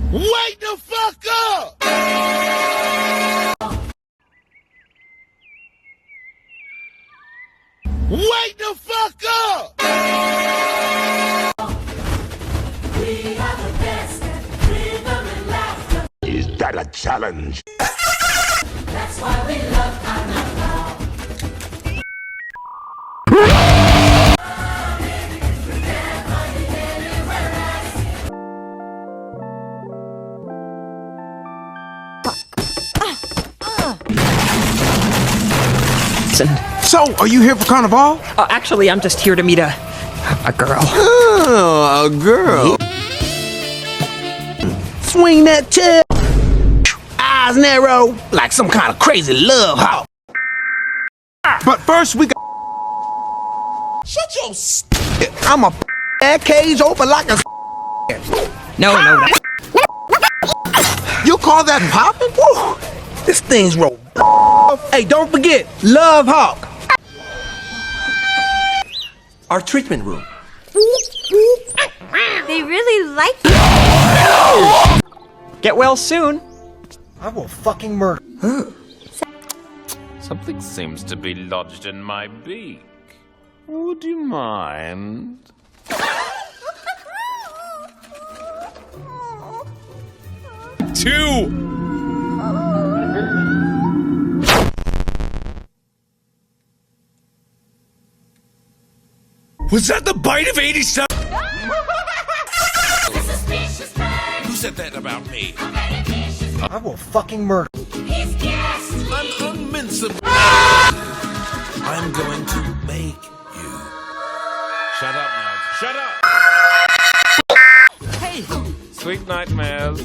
Wake the fuck up! Wake the fuck up! We are the best at rhythm and laughter. Is that a challenge? That's why we love Carnival. So, are you here for Carnival? Actually, I'm just here to meet a girl. Oh, a girl. Swing that chair. Eyes narrow, like some kind of crazy love hawk. But first we got. Shut your. I'ma that cage open like a. No. You call that popping? Woo! This thing's roll. Hey, don't forget, love hawk. Our treatment room. They really like you. Get well soon. I will fucking murder. Something seems to be lodged in my beak. Would you mind? Two! Was that the bite of 87? Who said that about me? I will fucking murder. I'm unmincible. I'm going to make you. Shut up now. Shut up! Hey! Sweet nightmares.